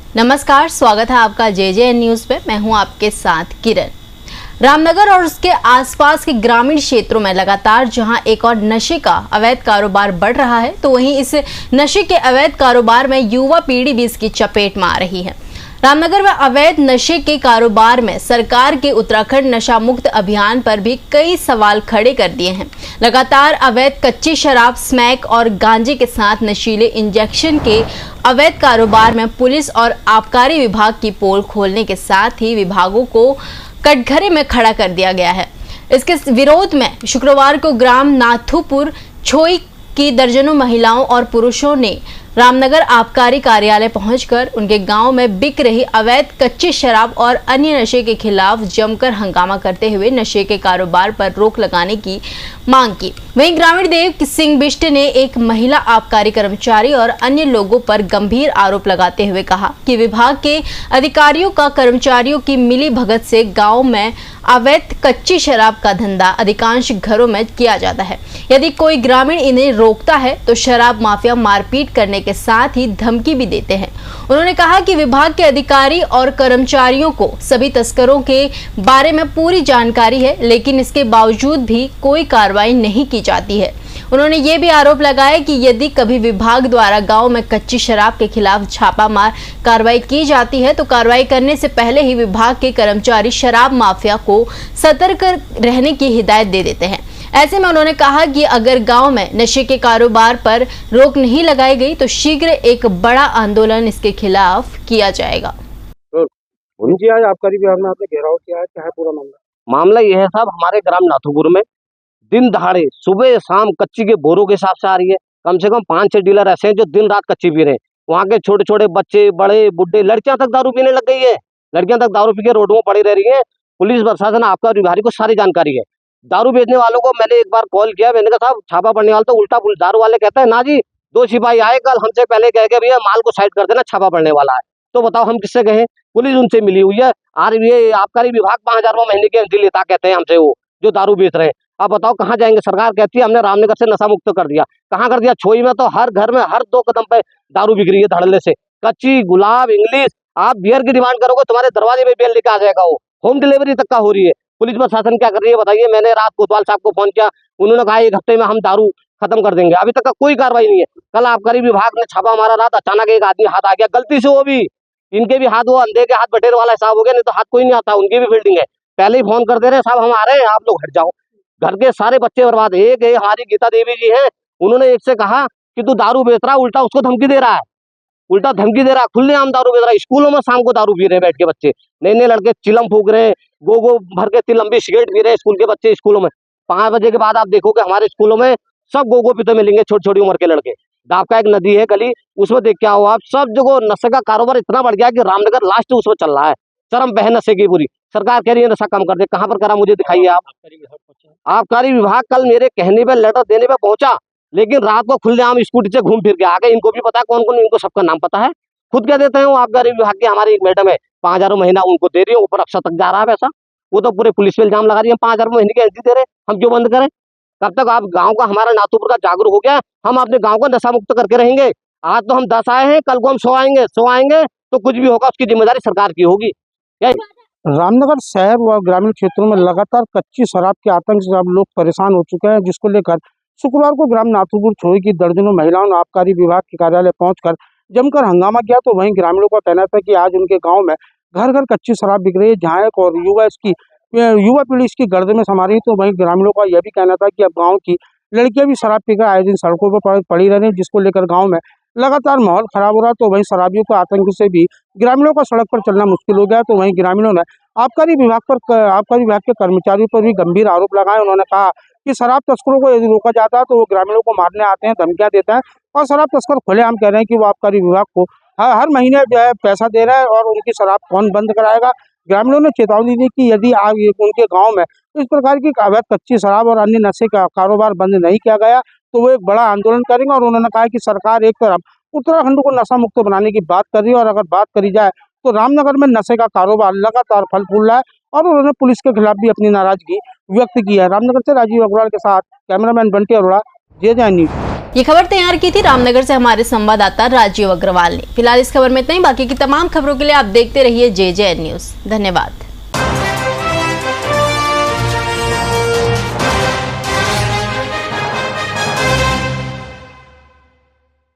नमस्कार, स्वागत है आपका JJN न्यूज पे। मैं हूं आपके साथ किरण। रामनगर और उसके आसपास के ग्रामीण क्षेत्रों में लगातार जहां एक और नशे का अवैध कारोबार बढ़ रहा है, तो वहीं इस नशे के अवैध कारोबार में युवा पीढ़ी भी इसकी चपेट में आ रही है। रामनगर में अवैध नशे के कारोबार में सरकार के उत्तराखंड नशा मुक्त अभियान पर भी कई सवाल खड़े कर दिए हैं। लगातार अवैध कच्ची शराब, स्मैक और गांजे के साथ नशीले इंजेक्शन के अवैध कारोबार में पुलिस और आबकारी विभाग की पोल खोलने के साथ ही विभागों को कटघरे में खड़ा कर दिया गया है। इसके विरोध में शुक्रवार को ग्राम नाथुपुर छोई की दर्जनों महिलाओं और पुरुषों ने रामनगर आबकारी कार्यालय पहुंचकर उनके गांव में बिक रही अवैध कच्ची शराब और अन्य नशे के खिलाफ जमकर हंगामा करते हुए नशे के कारोबार पर रोक लगाने की मांग की। वहीं ग्रामीण देव सिंह बिष्ट ने एक महिला आबकारी कर्मचारी और अन्य लोगों पर गंभीर आरोप लगाते हुए कहा कि विभाग के अधिकारियों का कर्मचारियों की मिली भगत से गाँव में अवैध कच्ची शराब का धंधा अधिकांश घरों में किया जाता है। यदि कोई ग्रामीण इन्हें रोकता है तो शराब माफिया मारपीट करने के साथ ही धमकी भी देते हैं। उन्होंने कहा कि विभाग के अधिकारी और कर्मचारियों को सभी तस्करों के बारे में पूरी जानकारी है, लेकिन इसके बावजूद भी कोई कार्रवाई नहीं की जाती है। उन्होंने ये भी आरोप लगाया कि यदि कभी विभाग द्वारा गांव में कच्ची शराब के खिलाफ छापामार कार्रवाई की जाती है तो कार्रवाई करने से पहले ही विभाग के कर्मचारी शराब माफिया को सतर्क रहने की हिदायत दे देते हैं। ऐसे में उन्होंने कहा कि अगर गांव में नशे के कारोबार पर रोक नहीं लगाई गई तो शीघ्र एक बड़ा आंदोलन इसके खिलाफ किया जाएगा। जी, आज आबकारी विभाग में आपने घेराव किया है, क्या है पूरा मामला यह है साहब, हमारे ग्राम नाथुपुर में दिन दहाड़े सुबह शाम कच्ची के बोरों के हिसाब से आ रही है। कम से कम 5-6 डीलर ऐसे हैं जो दिन रात कच्ची पी रहे हैं। वहाँ के छोटे छोटे बच्चे, बड़े बुढ़े, लड़कियां तक दारू पीने लग गई है। लड़कियां तक दारू पी के रोड में पड़ी रह रही है। पुलिस प्रशासन, आबकारी विभाग को सारी जानकारी है। दारू बेचने वालों को मैंने एक बार कॉल किया, मैंने कहा साहब छापा पड़ने वाला, तो उल्टा दारू वाले कहते हैं ना जी 2 सिपाही आए कल हमसे पहले कह के भैया माल को साइड कर देना, छापा पड़ने वाला है। तो बताओ हम किससे कहें? पुलिस उनसे मिली हुई है और ये आबकारी विभाग 5,000 रुपये महीने की एंट्री लेता कहते हैं हमसे, वो जो दारू बेच रहे हैं। अब बताओ कहाँ जाएंगे? सरकार कहती है हमने रामनगर से नशा मुक्त कर दिया, कहाँ कर दिया? छोई में तो हर घर में हर 2 कदम पे दारू बिक रही है धड़ल्ले से। कच्ची, गुलाब, इंग्लिश, आप बियर की डिमांड करोगे तुम्हारे दरवाजे पे बियर लेके आ जाएगा, वो होम डिलीवरी तक का हो रही है। पुलिस प्रशासन क्या कर रही है बताइए? मैंने रात कोतवाल साहब को फोन किया, उन्होंने कहा 1 हफ्ते में हम दारू खत्म कर देंगे। अभी तक का कोई कार्रवाई नहीं है। कल आबकारी विभाग ने छापा मारा, रात अचानक एक आदमी हाथ आ गया, गलती से वो भी, इनके भी हाथ, वो अंधे के हाथ बटेर वाला हिसाब हो गया, नहीं तो हाथ कोई नहीं आता, उनकी भी फील्डिंग है। पहले ही फोन कर दे रहे साहब हम आ रहे हैं, आप लोग हट जाओ। घर के सारे बच्चे बर्बाद। एक हमारी गीता देवी जी है, उन्होंने एक से कहा कि तू दारू बेच रहा है, उल्टा उसको धमकी दे रहा है, उल्टा धमकी दे रहा है, खुलेआम दारू बेच रहा है। स्कूलों में शाम को दारू पी रहे हैं बैठ के बच्चे, नए लड़के चिलम फूक रहे हैं, गो भर के लंबी सिगरेट पी रहे हैं स्कूल के बच्चे। स्कूलों में 5 बजे के बाद आप देखोगे हमारे स्कूलों में सब गो पीते मिलेंगे, छोटी छोटी उम्र के लड़के। दापका एक नदी है गली, उसमें देख के आओ आप, सब जगह नशे का कारोबार इतना बढ़ गया कि रामनगर लास्ट उसमें चल रहा है, चरम पे है नशे की पूरी। सरकार कह रही है नशा कम कर दे, कहाँ पर करा मुझे दिखाइए आप। आबकारी विभाग कल मेरे कहने पे, लेटर देने पे पहुंचा, लेकिन रात को खुलेआम स्कूटी से घूम फिर के आ गए। इनको भी पता है कौन कौन, इनको सबका नाम पता है। खुद क्या देते हैं वो आबकारी विभाग की हमारी एक मैडम है, 5,000 महीना उनको दे रही है, ऊपर अफसर तक जा रहा है पैसा। वो तो पूरे पुलिस पे इल्जाम लगा रही है 5,000 महीने की एंट्री दे रहे, हम क्यों बंद करें? कब तक आप गांव का, हमारा नाथुपुर का जागरूक हो गया, हम अपने गांव को नशा मुक्त करके रहेंगे। आज तो हम 10 आए हैं, कल को हम 100 आएंगे तो कुछ भी होगा उसकी जिम्मेदारी सरकार की होगी। रामनगर शहर व ग्रामीण क्षेत्रों में लगातार कच्ची शराब के आतंक से अब लोग परेशान हो चुके हैं, जिसको लेकर शुक्रवार को ग्राम नाथुपुर छोई की दर्जनों महिलाओं ने आबकारी विभाग के कार्यालय पहुंचकर जमकर हंगामा किया। तो वहीं ग्रामीणों का कहना था कि आज उनके गांव में घर घर कच्ची शराब बिक रही है, जहाँ एक और युवा पीढ़ी इसकी गर्द में समा रही है। तो वहीं ग्रामीणों का यह भी कहना था कि अब गाँव की लड़कियां भी शराब पीकर आए दिन सड़कों पर पड़ी रह रही है, जिसको लेकर गाँव में लगातार माहौल खराब हो रहा है। तो वहीं शराबियों के आतंक से भी ग्रामीणों का सड़क पर चलना मुश्किल हो गया। तो वहीं ग्रामीणों ने आबकारी विभाग के कर्मचारियों पर भी गंभीर आरोप लगाए। उन्होंने कहा कि शराब तस्करों को यदि रोका जाता है तो वो ग्रामीणों को मारने आते हैं, धमकियां देते हैं, और शराब तस्कर खुलेआम कह रहे हैं कि वो आबकारी विभाग को हर महीने जो है पैसा दे रहा है और उनकी शराब कौन बंद कराएगा। ग्रामीणों ने चेतावनी दी कि यदि उनके गाँव में इस प्रकार की अवैध कच्ची शराब और अन्य नशे का कारोबार बंद नहीं किया गया तो वो एक बड़ा आंदोलन करेंगे। और उन्होंने कहा कि सरकार एक तरफ उत्तराखंड को नशा मुक्त बनाने की बात कर रही है, और अगर बात करी जाए तो रामनगर में नशे का कारोबार लगातार फल फूल रहा है। और उन्होंने पुलिस के खिलाफ भी अपनी नाराजगी व्यक्त की है। रामनगर से राजीव अग्रवाल के साथ cameraman Bunty Arora, JJN news. ये खबर तैयार की थी रामनगर से हमारे संवाददाता राजीव अग्रवाल ने। फिलहाल इस खबर में इतना ही। बाकी की तमाम खबरों के लिए आप देखते रहिए JJN न्यूज़। धन्यवाद।